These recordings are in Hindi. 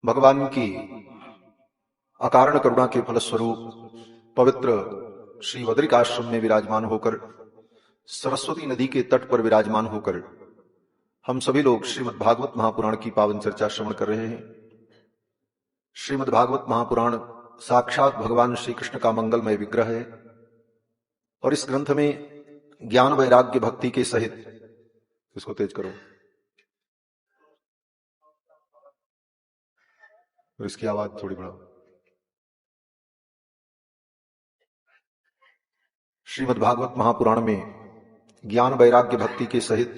भगवान की अकारण करुणा के फलस्वरूप पवित्र श्री बद्रिकाश्रम में विराजमान होकर, सरस्वती नदी के तट पर विराजमान होकर हम सभी लोग श्रीमद् भागवत महापुराण की पावन चर्चा श्रवण कर रहे हैं। श्रीमद् भागवत महापुराण साक्षात भगवान श्री कृष्ण का मंगलमय विग्रह है और इस ग्रंथ में ज्ञान वैराग्य भक्ति के सहित, इसको तेज करो और इसकी आवाज थोड़ी बढ़ाओ। श्रीमद् भागवत महापुराण में ज्ञान वैराग्य भक्ति के सहित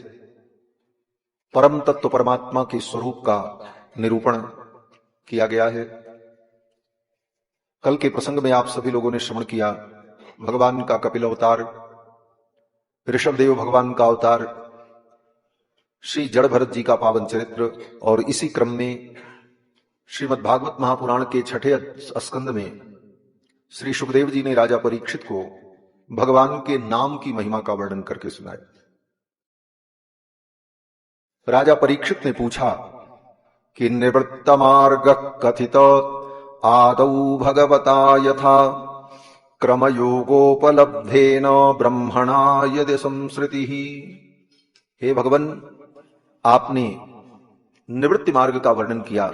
परम तत्व परमात्मा के स्वरूप का निरूपण किया गया है। कल के प्रसंग में आप सभी लोगों ने श्रवण किया भगवान का कपिल अवतार, ऋषभदेव भगवान का अवतार, श्री जड़ भरत जी का पावन चरित्र, और इसी क्रम में श्रीमद् भागवत महापुराण के छठे स्कंद में श्री सुखदेव जी ने राजा परीक्षित को भगवान के नाम की महिमा का वर्णन करके सुनाया। राजा परीक्षित ने पूछा कि निवृत्त मार्ग कथित आदौ भगवता यथा क्रमयोगोपलब्धेन ब्रह्मणा यदि संसृति। हे भगवन, आपने निवृत्ति मार्ग का वर्णन किया,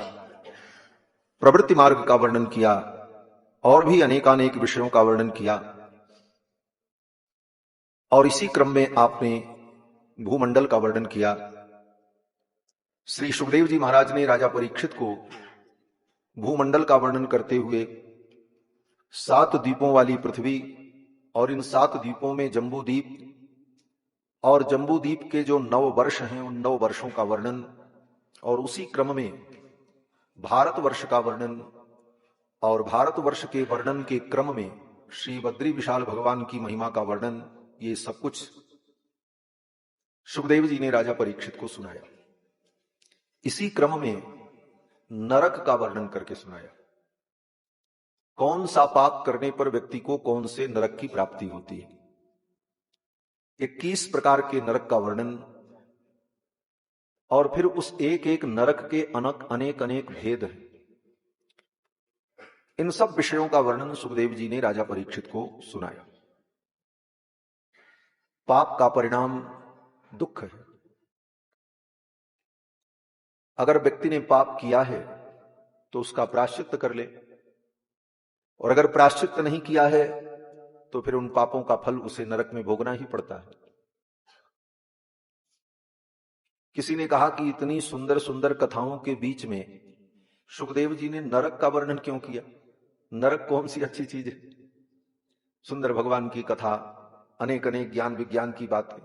प्रवृत्ति मार्ग का वर्णन किया और भी अनेकानेक विषयों का वर्णन किया, और इसी क्रम में आपने भूमंडल का वर्णन किया। श्री सुखदेव जी महाराज ने राजा परीक्षित को भूमंडल का वर्णन करते हुए 7 द्वीपों वाली पृथ्वी और इन 7 द्वीपों में जम्बू द्वीप और जम्बू द्वीप के जो 9 वर्ष हैं उन 9 वर्षों का वर्णन, और उसी क्रम में भारतवर्ष का वर्णन, और भारतवर्ष के वर्णन के क्रम में श्री बद्री विशाल भगवान की महिमा का वर्णन, ये सब कुछ सुखदेव जी ने राजा परीक्षित को सुनाया। इसी क्रम में नरक का वर्णन करके सुनाया। कौन सा पाप करने पर व्यक्ति को कौन से नरक की प्राप्ति होती है। 21 प्रकार के नरक का वर्णन, और फिर उस एक एक नरक के अनेक अनेक भेद हैं। इन सब विषयों का वर्णन सुखदेव जी ने राजा परीक्षित को सुनाया। पाप का परिणाम दुख है। अगर व्यक्ति ने पाप किया है तो उसका प्रायश्चित्त कर ले, और अगर प्रायश्चित्त नहीं किया है तो फिर उन पापों का फल उसे नरक में भोगना ही पड़ता है। किसी ने कहा कि इतनी सुंदर सुंदर कथाओं के बीच में सुखदेव जी ने नरक का वर्णन क्यों किया? नरक कौन सी अच्छी चीज है? सुंदर भगवान की कथा, अनेक अनेक ज्ञान विज्ञान की बातें,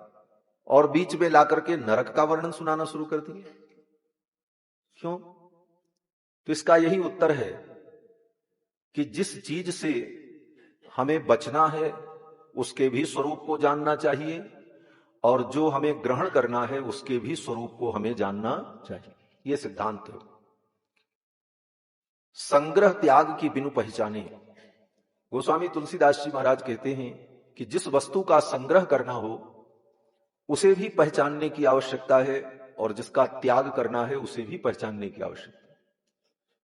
और बीच में लाकर के नरक का वर्णन सुनाना शुरू कर दिए। क्यों? तो इसका यही उत्तर है कि जिस चीज से हमें बचना है उसके भी स्वरूप को जानना चाहिए, और जो हमें ग्रहण करना है उसके भी स्वरूप को हमें जानना चाहिए। यह सिद्धांत है। संग्रह त्याग की बिनु पहचाने। गोस्वामी तुलसीदास जी महाराज कहते हैं कि जिस वस्तु का संग्रह करना हो उसे भी पहचानने की आवश्यकता है, और जिसका त्याग करना है उसे भी पहचानने की आवश्यकता है।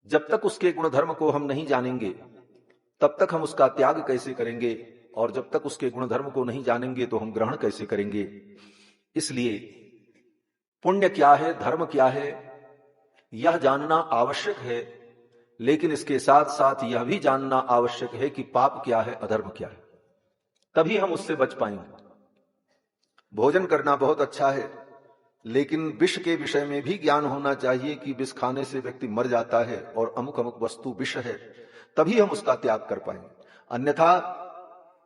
जब तक उसके गुणधर्म को हम नहीं जानेंगे तब तक हम उसका त्याग कैसे करेंगे, और जब तक उसके गुणधर्म को नहीं जानेंगे तो हम ग्रहण कैसे करेंगे। इसलिए पुण्य क्या है, धर्म क्या है, यह जानना आवश्यक है, लेकिन इसके साथ साथ यह भी जानना आवश्यक है कि पाप क्या है, अधर्म क्या है। तभी हम उससे बच पाएंगे। भोजन करना बहुत अच्छा है, लेकिन विष के विषय में भी ज्ञान होना चाहिए कि विष खाने से व्यक्ति मर जाता है और अमुक अमुक वस्तु विष है, तभी हम उसका त्याग कर पाएंगे। अन्यथा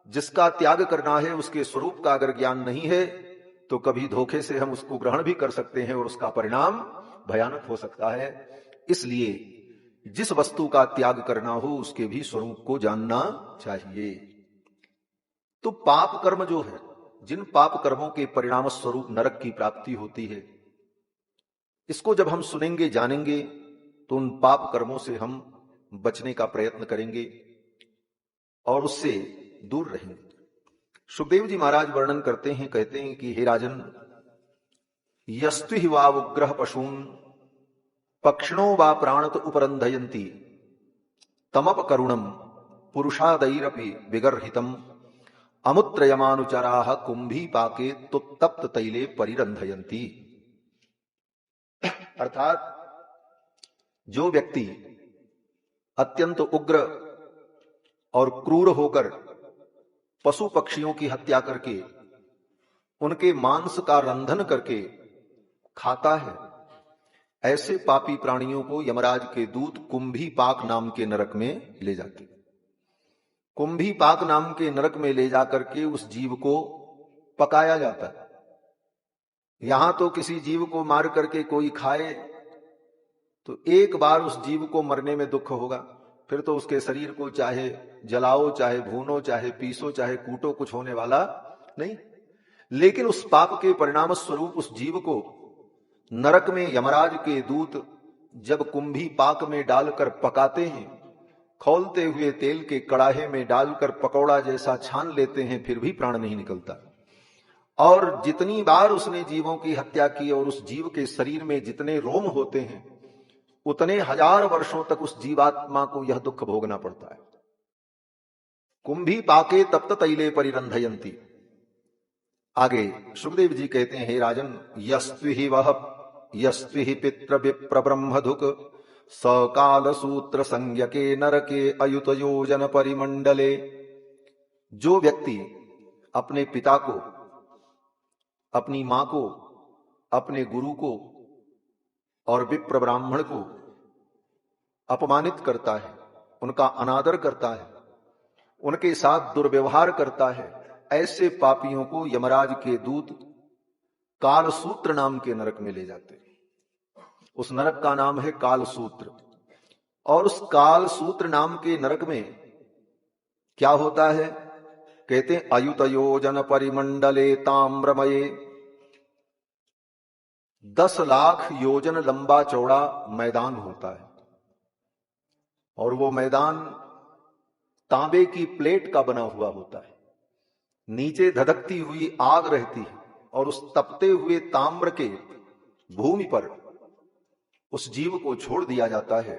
जिसका त्याग करना है उसके स्वरूप का अगर ज्ञान नहीं है तो कभी धोखे से हम उसको ग्रहण भी कर सकते हैं और उसका परिणाम भयानक हो सकता है। इसलिए जिस वस्तु का त्याग करना हो उसके भी स्वरूप को जानना चाहिए। तो पाप कर्म जो है, जिन पाप कर्मों के परिणाम स्वरूप नरक की प्राप्ति होती है, इसको जब हम सुनेंगे जानेंगे तो उन पाप कर्मों से हम बचने का प्रयत्न करेंगे और उससे दूर रहेंगे। सुखदेव जी महाराज वर्णन करते हैं, कहते हैं कि हे राजन, यस्तु हि वा उग्रह पशून पक्षिणो वा प्राणत उपरंधयंती तमप करुणम पुरुषादैरपि विगर्हितम अमुत्रयमानुचराः कुंभी पाके तप्त तैले परिरंधयंती। अर्थात जो व्यक्ति अत्यंत उग्र और क्रूर होकर पशु पक्षियों की हत्या करके उनके मांस का रंधन करके खाता है, ऐसे पापी प्राणियों को यमराज के दूत कुंभी पाक नाम के नरक में ले जाते। कुंभी पाक नाम के नरक में ले जाकर के उस जीव को पकाया जाता है। यहां तो किसी जीव को मार करके कोई खाए तो एक बार उस जीव को मरने में दुख होगा, फिर तो उसके शरीर को चाहे जलाओ, चाहे भूनो, चाहे पीसो, चाहे कूटो, कुछ होने वाला नहीं। लेकिन उस पाप के परिणाम स्वरूप उस जीव को नरक में यमराज के दूत जब कुंभी पाक में डालकर पकाते हैं, खौलते हुए तेल के कड़ाहे में डालकर पकौड़ा जैसा छान लेते हैं, फिर भी प्राण नहीं निकलता। और जितनी बार उसने जीवों की हत्या की और उस जीव के शरीर में जितने रोम होते हैं, उतने हजार वर्षों तक उस जीवात्मा को यह दुख भोगना पड़ता है। कुंभी पाके तप्त तैले परिरंधयंती। आगे सुखदेव जी कहते हैं, हे राजन, यस्त्विहि वह यस्त्विहि पित्र विप्र ब्रह्मधुक सकाल सूत्र संज्ञके नरके अयुत योजन परिमंडले। जो व्यक्ति अपने पिता को, अपनी मां को, अपने गुरु को और विप्र ब्राह्मण को अपमानित करता है, उनका अनादर करता है, उनके साथ दुर्व्यवहार करता है, ऐसे पापियों को यमराज के दूत कालसूत्र नाम के नरक में ले जाते हैं। उस नरक का नाम है कालसूत्र। और उस कालसूत्र नाम के नरक में क्या होता है? कहते हैं अयुत योजन परिमंडले ताम्रमये। 10 लाख योजन लंबा चौड़ा मैदान होता है और वो मैदान तांबे की प्लेट का बना हुआ होता है। नीचे धधकती हुई आग रहती है और उस तपते हुए ताम्र के भूमि पर उस जीव को छोड़ दिया जाता है।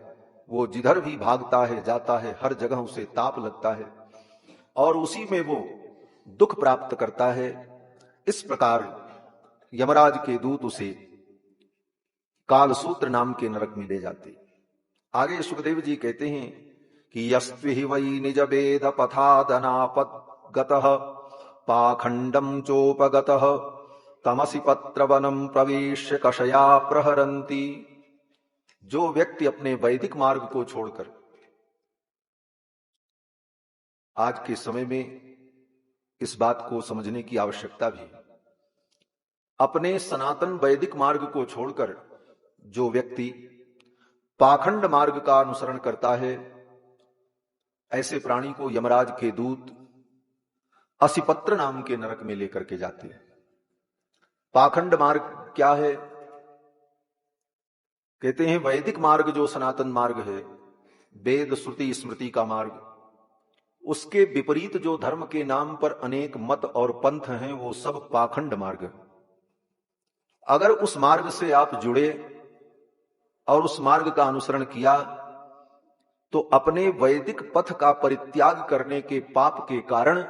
वो जिधर भी भागता है, जाता है, हर जगह उसे ताप लगता है और उसी में वो दुख प्राप्त करता है। इस प्रकार यमराज के दूत उसे कालसूत्र नाम के नरक में ले जाते। आगे सुखदेव जी कहते हैं कि यस्त्विहि वै निज वेद पथादनापगतः पाखंडम चोपगतः तमसि पत्रवनम प्रवेश्य कषया प्रहरन्ति। जो व्यक्ति अपने वैदिक मार्ग को छोड़कर, आज के समय में इस बात को समझने की आवश्यकता भी, अपने सनातन वैदिक मार्ग को छोड़कर जो व्यक्ति पाखंड मार्ग का अनुसरण करता है, ऐसे प्राणी को यमराज के दूत असिपत्र नाम के नरक में लेकर के जाते हैं। पाखंड मार्ग क्या है? कहते हैं वैदिक मार्ग जो सनातन मार्ग है, वेद श्रुति स्मृति का मार्ग, उसके विपरीत जो धर्म के नाम पर अनेक मत और पंथ हैं, वो सब पाखंड मार्ग है। अगर उस मार्ग से आप जुड़े और उस मार्ग का अनुसरण किया तो अपने वैदिक पथ का परित्याग करने के पाप के कारण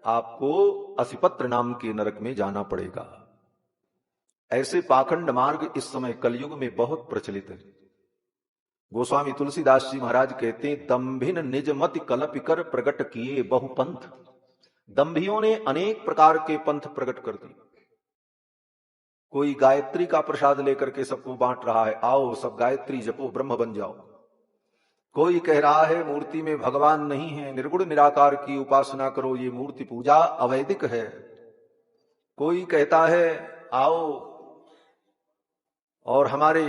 आपको असिपत्र नाम के नरक में जाना पड़ेगा। ऐसे पाखंड मार्ग इस समय कलयुग में बहुत प्रचलित है। गोस्वामी तुलसीदास जी महाराज कहते हैं, दंभिन निज मति कलपिकर प्रकट किए बहु पंथ। दंभियों ने अनेक प्रकार के पंथ प्रकट कर दिए। कोई गायत्री का प्रसाद लेकर के सबको बांट रहा है, आओ सब गायत्री जपो ब्रह्म बन जाओ। कोई कह रहा है मूर्ति में भगवान नहीं है, निर्गुण निराकार की उपासना करो, ये मूर्ति पूजा अवैदिक है। कोई कहता है आओ और हमारे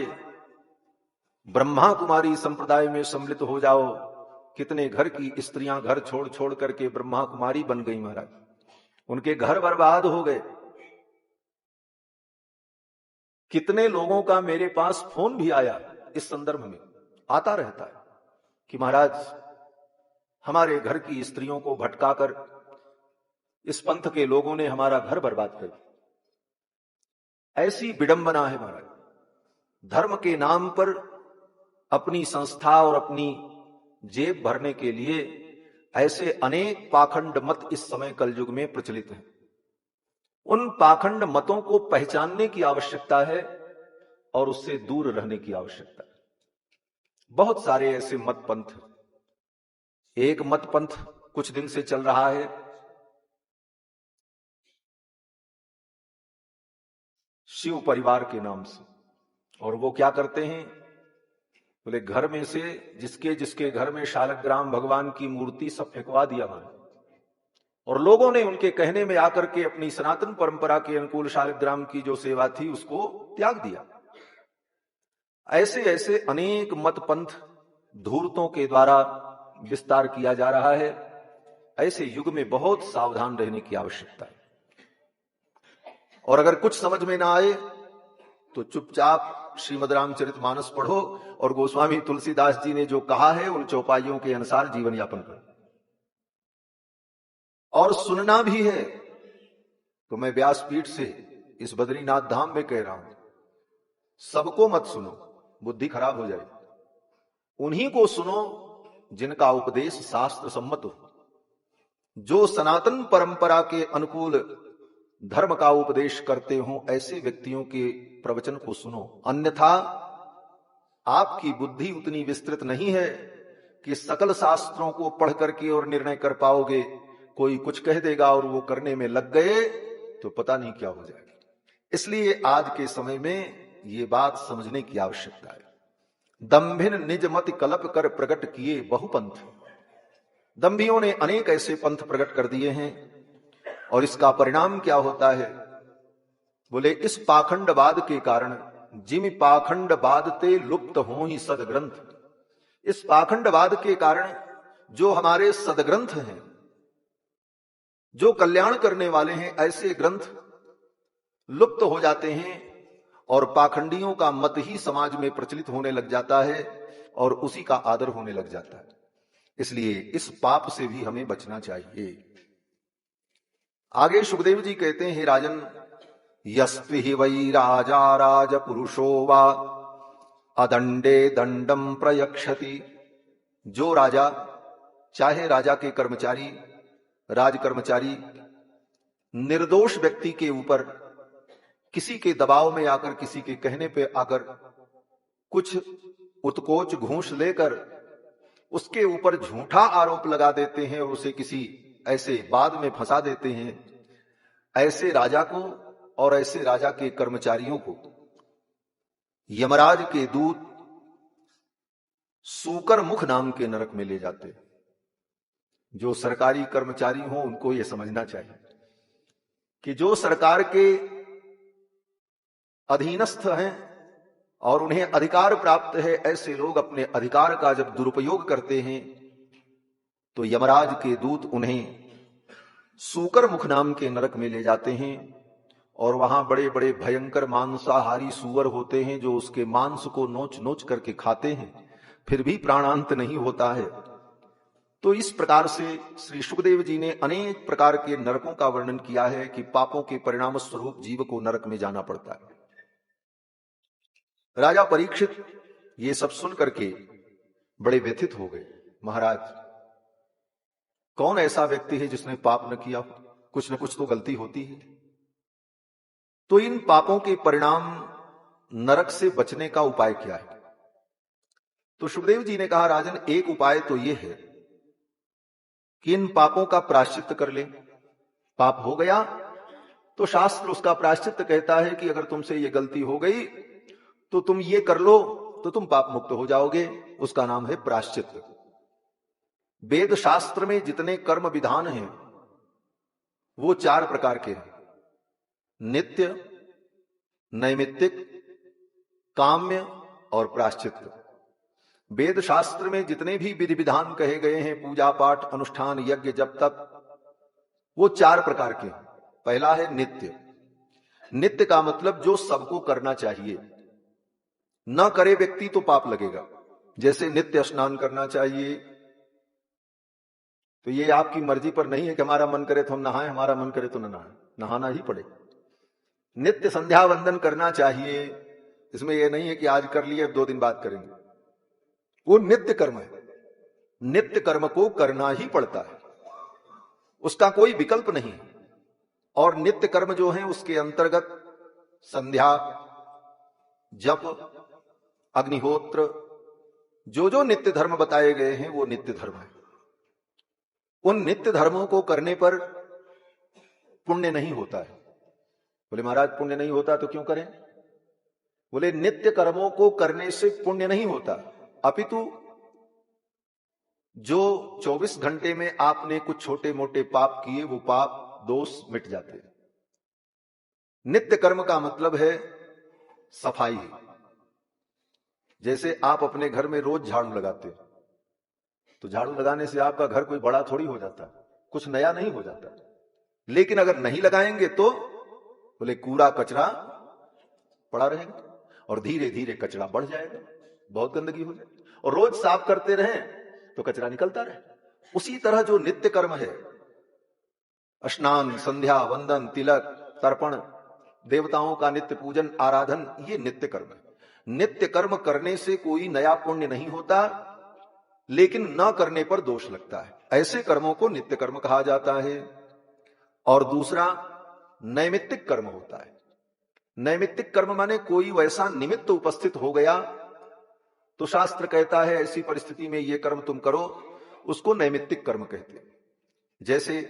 ब्रह्मा कुमारी संप्रदाय में सम्मिलित हो जाओ। कितने घर की स्त्रियां घर छोड़ छोड़ करके ब्रह्मा कुमारी बन गई महाराज, उनके घर बर्बाद हो गए। कितने लोगों का मेरे पास फोन भी आया, इस संदर्भ में आता रहता है कि महाराज हमारे घर की स्त्रियों को भटकाकर इस पंथ के लोगों ने हमारा घर बर्बाद कर दिया। ऐसी विडंबना है महाराज। धर्म के नाम पर अपनी संस्था और अपनी जेब भरने के लिए ऐसे अनेक पाखंड मत इस समय कलयुग में प्रचलित हैं। उन पाखंड मतों को पहचानने की आवश्यकता है और उससे दूर रहने की आवश्यकता है। बहुत सारे ऐसे मत पंथ, एक मत पंथ कुछ दिन से चल रहा है, शिव परिवार के नाम से, और वो क्या करते हैं, बोले घर में से जिसके जिसके घर में शालग्राम भगवान की मूर्ति सब फेंकवा दिया मैंने, और लोगों ने उनके कहने में आकर के अपनी सनातन परंपरा के अनुकूल शालग्राम की जो सेवा थी उसको त्याग दिया। ऐसे ऐसे अनेक मत पंथ धूर्तों के द्वारा विस्तार किया जा रहा है। ऐसे युग में बहुत सावधान रहने की आवश्यकता है, और अगर कुछ समझ में ना आए तो चुपचाप श्रीमद् रामचरितमानस पढ़ो और गोस्वामी तुलसीदास जी ने जो कहा है उन चौपाइयों के अनुसार जीवन यापन करो। और सुनना भी है तो मैं व्यासपीठ से इस बद्रीनाथ धाम में कह रहा हूं, सबको मत सुनो, बुद्धि खराब हो जाए। उन्हीं को सुनो जिनका उपदेश शास्त्र सम्मत हो, जो सनातन परंपरा के अनुकूल धर्म का उपदेश करते हो, ऐसे व्यक्तियों के प्रवचन को सुनो। अन्यथा आपकी बुद्धि उतनी विस्तृत नहीं है कि सकल शास्त्रों को पढ़ करके और निर्णय कर पाओगे। कोई कुछ कह देगा और वो करने में लग गए तो पता नहीं क्या हो जाएगा। इसलिए आज के समय में ये बात समझने की आवश्यकता है। दंभिन निज मति कलप कर प्रकट किए बहुपंथ। दंभियों ने अनेक ऐसे पंथ प्रकट कर दिए हैं, और इसका परिणाम क्या होता है, बोले इस पाखंडवाद के कारण जिम पाखंडवाद ते लुप्त हो ही सदग्रंथ। इस पाखंडवाद के कारण जो हमारे सदग्रंथ हैं, जो कल्याण करने वाले हैं, ऐसे ग्रंथ लुप्त हो जाते हैं और पाखंडियों का मत ही समाज में प्रचलित होने लग जाता है और उसी का आदर होने लग जाता है। इसलिए इस पाप से भी हमें बचना चाहिए। आगे सुखदेव जी कहते हैं, हे राजन, यस्ति हि वै राजा राज पुरुषो वा अदंडे दंडम प्रयक्षति। जो राजा, चाहे राजा के कर्मचारी, राज कर्मचारी, निर्दोष व्यक्ति के ऊपर किसी के दबाव में आकर, किसी के कहने पे आकर कुछ उत्कोच घूस लेकर उसके ऊपर झूठा आरोप लगा देते हैं और उसे किसी ऐसे बाद में फंसा देते हैं, ऐसे राजा को और ऐसे राजा के कर्मचारियों को यमराज के दूत सूकर मुख नाम के नरक में ले जाते हैं। जो सरकारी कर्मचारी हो उनको यह समझना चाहिए कि जो सरकार के अधीनस्थ हैं और उन्हें अधिकार प्राप्त है, ऐसे लोग अपने अधिकार का जब दुरुपयोग करते हैं तो यमराज के दूत उन्हें सूकर मुख नाम के नरक में ले जाते हैं, और वहां बड़े बड़े भयंकर मांसाहारी सूअर होते हैं जो उसके मांस को नोच नोच करके खाते हैं, फिर भी प्राणांत नहीं होता है। तो इस प्रकार से श्री सुखदेव जी ने अनेक प्रकार के नरकों का वर्णन किया है कि पापों के परिणाम स्वरूप जीव को नरक में जाना पड़ता है। राजा परीक्षित ये सब सुन करके बड़े व्यथित हो गए। महाराज, कौन ऐसा व्यक्ति है जिसने पाप न किया? कुछ न कुछ तो गलती होती है। तो इन पापों के परिणाम नरक से बचने का उपाय क्या है? तो सुखदेव जी ने कहा, राजन, एक उपाय तो यह है कि इन पापों का प्रायश्चित कर ले। पाप हो गया तो शास्त्र उसका प्रायश्चित कहता है कि अगर तुमसे ये गलती हो गई तो तुम ये कर लो तो तुम पाप मुक्त हो जाओगे। उसका नाम है प्रायश्चित। वेद शास्त्र में जितने कर्म विधान हैं वो 4 प्रकार के हैं: नित्य, नैमित्तिक, काम्य और प्रायश्चित। वेद शास्त्र में जितने भी विधि विधान कहे गए हैं, पूजा पाठ, अनुष्ठान, यज्ञ, जप तप, वो 4 प्रकार के हैं। पहला है नित्य। नित्य का मतलब जो सबको करना चाहिए। न करे व्यक्ति तो पाप लगेगा। जैसे नित्य स्नान करना चाहिए, तो ये आपकी मर्जी पर नहीं है कि हमारा मन करे तो हम नहाएं, हमारा मन करे तो न नहाएं, नहाना ही पड़े। नित्य संध्या वंदन करना चाहिए, इसमें यह नहीं है कि आज कर लिए 2 दिन बाद करेंगे। वो नित्य कर्म है। नित्य कर्म को करना ही पड़ता है, उसका कोई विकल्प नहीं। और नित्य कर्म जो है उसके अंतर्गत संध्या, जप, अग्निहोत्र, जो जो नित्य धर्म बताए गए हैं वो नित्य धर्म है। उन नित्य धर्मों को करने पर पुण्य नहीं होता है। बोले महाराज पुण्य नहीं होता तो क्यों करें? बोले नित्य कर्मों को करने से पुण्य नहीं होता, अपितु जो 24 घंटे में आपने कुछ छोटे मोटे पाप किए वो पाप दोष मिट जाते हैं। नित्य कर्म का मतलब है सफाई। जैसे आप अपने घर में रोज झाड़ू लगाते हैं, तो झाड़ू लगाने से आपका घर कोई बड़ा थोड़ी हो जाता, कुछ नया नहीं हो जाता। लेकिन अगर नहीं लगाएंगे तो बोले कूड़ा कचरा पड़ा रहेगा और धीरे धीरे कचरा बढ़ जाएगा, बहुत गंदगी हो जाएगी। और रोज साफ करते रहें तो कचरा निकलता रहे। उसी तरह जो नित्य कर्म है, स्नान, संध्या, वंदन, तिलक, तर्पण, देवताओं का नित्य पूजन, आराधन, ये नित्य कर्म है। नित्य कर्म करने से कोई नया पुण्य नहीं होता, लेकिन न करने पर दोष लगता है। ऐसे कर्मों को नित्य कर्म कहा जाता है। और दूसरा नैमित्तिक कर्म होता है। नैमित्तिक कर्म माने कोई वैसा निमित्त उपस्थित हो गया तो शास्त्र कहता है ऐसी परिस्थिति में ये कर्म तुम करो, उसको नैमित्तिक कर्म कहते हैं। जैसे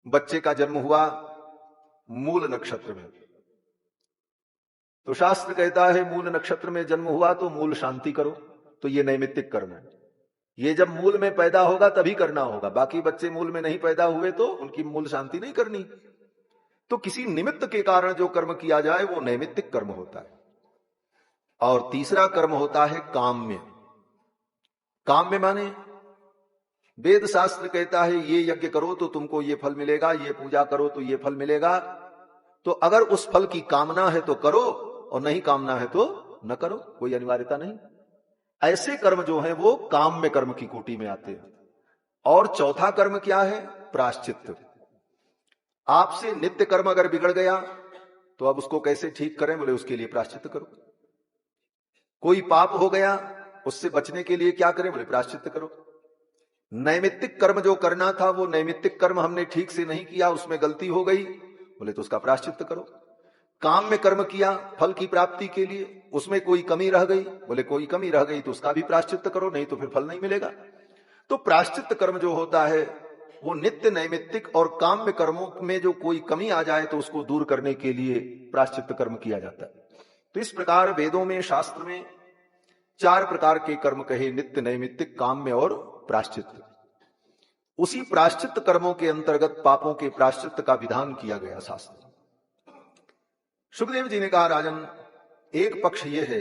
बच्चे का जन्म हुआ मूल नक्षत्र में, तो शास्त्र कहता है मूल नक्षत्र में जन्म हुआ तो मूल शांति करो, तो ये नैमित्तिक कर्म है। ये जब मूल में पैदा होगा तभी करना होगा, बाकी बच्चे मूल में नहीं पैदा हुए तो उनकी मूल शांति नहीं करनी। तो किसी निमित्त के कारण जो कर्म किया जाए वो नैमित्तिक कर्म होता है। और तीसरा कर्म होता है काम्य। काम्य माने वेद शास्त्र कहता है ये यज्ञ करो तो तुमको ये फल मिलेगा, ये पूजा करो तो ये फल मिलेगा, तो अगर उस फल की कामना है तो करो और नहीं कामना है तो न करो, कोई अनिवार्यता नहीं। ऐसे कर्म जो है वो काम्य कर्म की कोटि में आते हैं। और चौथा कर्म क्या है? प्रायश्चित्त। आपसे नित्य कर्म अगर बिगड़ गया तो अब उसको कैसे ठीक करें? बोले उसके लिए प्रायश्चित्त करो। कोई पाप हो गया, उससे बचने के लिए क्या करें? बोले प्रायश्चित्त करो। नैमित्तिक कर्म जो करना था वो नैमित्तिक कर्म हमने ठीक से नहीं किया, उसमें गलती हो गई, बोले तो उसका प्रायश्चित्त करो। काम में कर्म किया फल की प्राप्ति के लिए, उसमें कोई कमी रह गई, बोले कोई कमी रह गई तो उसका भी प्रायश्चित्त करो, नहीं तो फिर फल नहीं मिलेगा। तो प्रायश्चित्त कर्म जो होता है वो नित्य, नैमित्तिक और काम्य कर्मों में जो कोई कमी आ जाए तो उसको दूर करने के लिए प्रायश्चित्त कर्म किया जाता है। तो इस प्रकार वेदों में, शास्त्र में 4 प्रकार के कर्म कहे, नित्य, नैमित्तिक, काम्य और प्रायश्चित्त। उसी प्रायश्चित्त कर्मों के अंतर्गत पापों के प्रायश्चित्त का विधान किया गया शास्त्र। सुखदेव जी ने कहा राजन, एक पक्ष यह है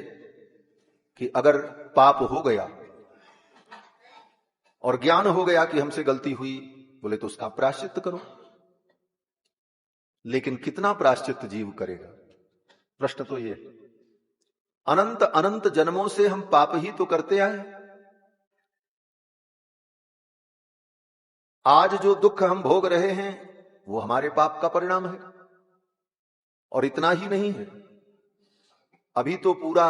कि अगर पाप हो गया और ज्ञान हो गया कि हमसे गलती हुई, बोले तो उसका प्रायश्चित्त करो। लेकिन कितना प्रायश्चित्त जीव करेगा? प्रश्न तो ये, अनंत अनंत जन्मों से हम पाप ही तो करते आए। आज जो दुख हम भोग रहे हैं वो हमारे पाप का परिणाम है। और इतना ही नहीं है, अभी तो पूरा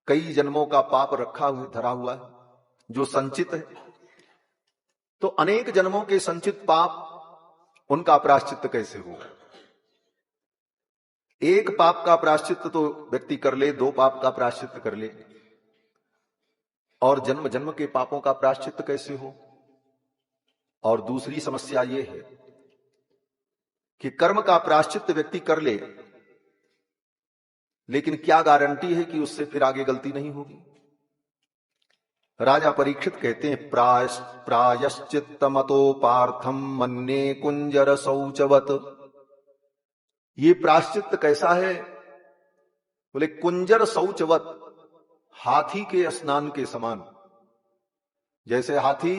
कई जन्मों का पाप रखा हुआ, धरा हुआ है, जो संचित है। तो अनेक जन्मों के संचित पाप, उनका प्रायश्चित्त कैसे होगा? एक पाप का प्रायश्चित्त तो व्यक्ति कर ले, 2 पाप का प्रायश्चित्त कर ले, और जन्म जन्म के पापों का प्रायश्चित्त कैसे हो? और दूसरी समस्या यह है कि कर्म का प्रायश्चित्त व्यक्ति कर ले, लेकिन क्या गारंटी है कि उससे फिर आगे गलती नहीं होगी? राजा परीक्षित कहते हैं, प्रायश्चित्तमतो पार्थम मन्ये कुंजर शौचवत। ये प्रायश्चित्त कैसा है? बोले कुंजर शौचवत, हाथी के स्नान के समान। जैसे हाथी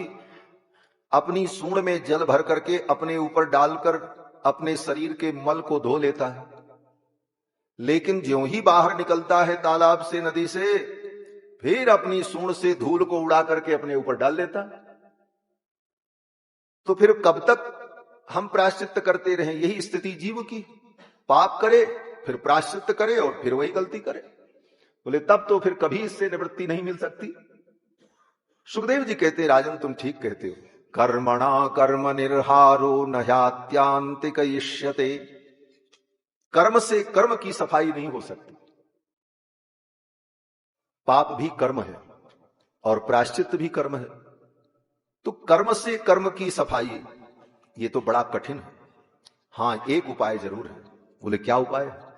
अपनी सूंड में जल भर करके अपने ऊपर डालकर अपने शरीर के मल को धो लेता है, लेकिन ज्यों ही बाहर निकलता है तालाब से, नदी से, फिर अपनी सूंड से धूल को उड़ा करके अपने ऊपर डाल लेता है। तो फिर कब तक हम प्रायश्चित्त करते रहें? यही स्थिति जीव की। पाप करे, फिर प्रायश्चित्त करे और फिर वही गलती करे। बोले तब तो फिर कभी इससे निवृत्ति नहीं मिल सकती। सुखदेव जी कहते हैं राजन तुम ठीक कहते हो, कर्मणा कर्म निर्हारो नह्यात्यांतिकयिष्यते। कर्म से कर्म की सफाई नहीं हो सकती। पाप भी कर्म है और प्रायश्चित भी कर्म है, तो कर्म से कर्म की सफाई ये तो बड़ा कठिन है। हां एक उपाय जरूर है। बोले क्या उपाय है?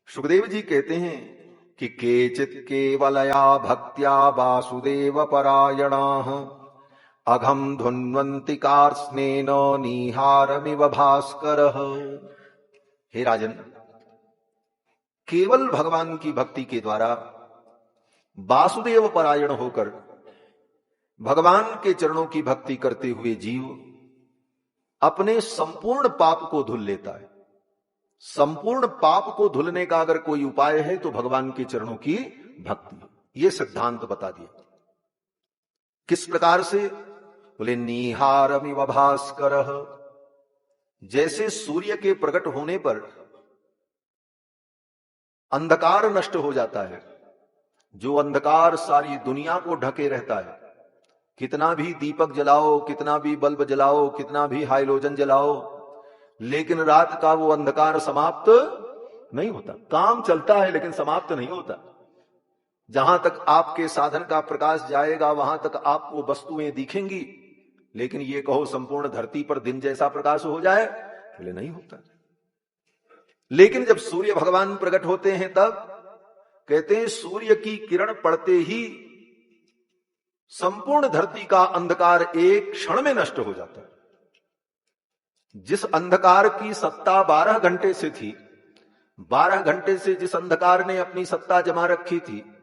सुखदेव जी कहते हैं कि केचित केवलया भक्त्या वासुदेव परायणाः अघम धुन्वन्ति कार्त्स्नेन निहारमिव भास्करः। हे राजन, केवल भगवान की भक्ति के द्वारा वासुदेव परायण होकर भगवान के चरणों की भक्ति करते हुए जीव अपने संपूर्ण पाप को धुल लेता है। संपूर्ण पाप को धुलने का अगर कोई उपाय है तो भगवान के चरणों की भक्ति। यह सिद्धांत बता दिया। किस प्रकार से? बोले निहारमिव भास्करः। जैसे सूर्य के प्रकट होने पर अंधकार नष्ट हो जाता है, जो अंधकार सारी दुनिया को ढके रहता है, कितना भी दीपक जलाओ, कितना भी बल्ब जलाओ, कितना भी हाइलोजन जलाओ, लेकिन रात का वो अंधकार समाप्त नहीं होता। काम चलता है लेकिन समाप्त नहीं होता। जहां तक आपके साधन का प्रकाश जाएगा वहां तक आपको वस्तुएं दिखेंगी, लेकिन ये कहो संपूर्ण धरती पर दिन जैसा प्रकाश हो जाए, बोले नहीं होता। लेकिन जब सूर्य भगवान प्रकट होते हैं तब कहते हैं सूर्य की किरण पड़ते ही संपूर्ण धरती का अंधकार एक क्षण में नष्ट हो जाता है। जिस अंधकार की सत्ता 12 घंटे से थी, 12 घंटे से जिस अंधकार ने अपनी सत्ता जमा रखी थी,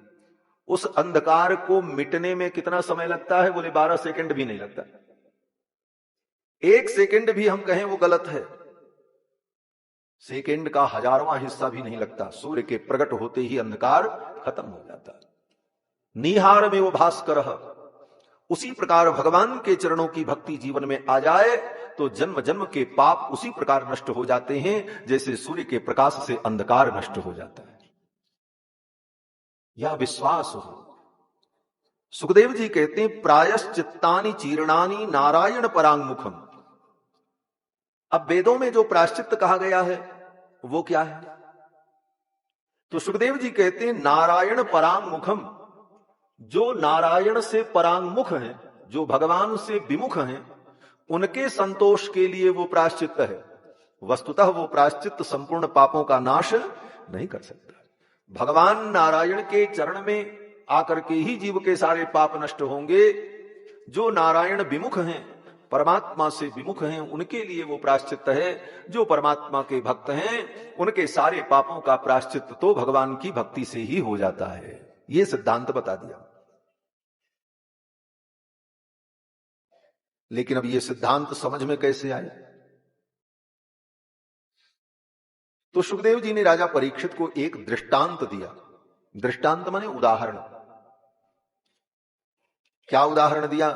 उस अंधकार को मिटने में कितना समय लगता है? बोले 12 सेकंड भी नहीं लगता। 1 सेकंड भी हम कहें वो गलत है। सेकंड का 1000वां हिस्सा भी नहीं लगता। सूर्य के प्रकट होते ही अंधकार खत्म हो जाता। निहार में वो भास्कर। उसी प्रकार भगवान के चरणों की भक्ति जीवन में आ जाए तो जन्म जन्म के पाप उसी प्रकार नष्ट हो जाते हैं जैसे सूर्य के प्रकाश से अंधकार नष्ट हो जाता है। यह विश्वास हो। सुखदेव जी कहते हैं प्रायश्चित्तानि चीर्णानि नारायण परांगमुखम। अब वेदों में जो प्रायश्चित्त कहा गया है वो क्या है? तो सुखदेव जी कहते हैं नारायण परांगमुखम। जो नारायण से परांगमुख हैं, जो भगवान से विमुख हैं, उनके संतोष के लिए वो प्रायश्चित्त है। वस्तुतः वो प्रायश्चित्त संपूर्ण पापों का नाश नहीं कर सकता। भगवान नारायण के चरण में आकर के ही जीव के सारे पाप नष्ट होंगे। जो नारायण विमुख हैं, परमात्मा से विमुख हैं, उनके लिए वो प्रायश्चित्त है। जो परमात्मा के भक्त हैं उनके सारे पापों का प्रायश्चित्त तो भगवान की भक्ति से ही हो जाता है। ये सिद्धांत बता दिया। लेकिन अब ये सिद्धांत समझ में कैसे आए? तो सुखदेव जी ने राजा परीक्षित को एक दृष्टांत दिया। दृष्टांत माने उदाहरण। क्या उदाहरण दिया?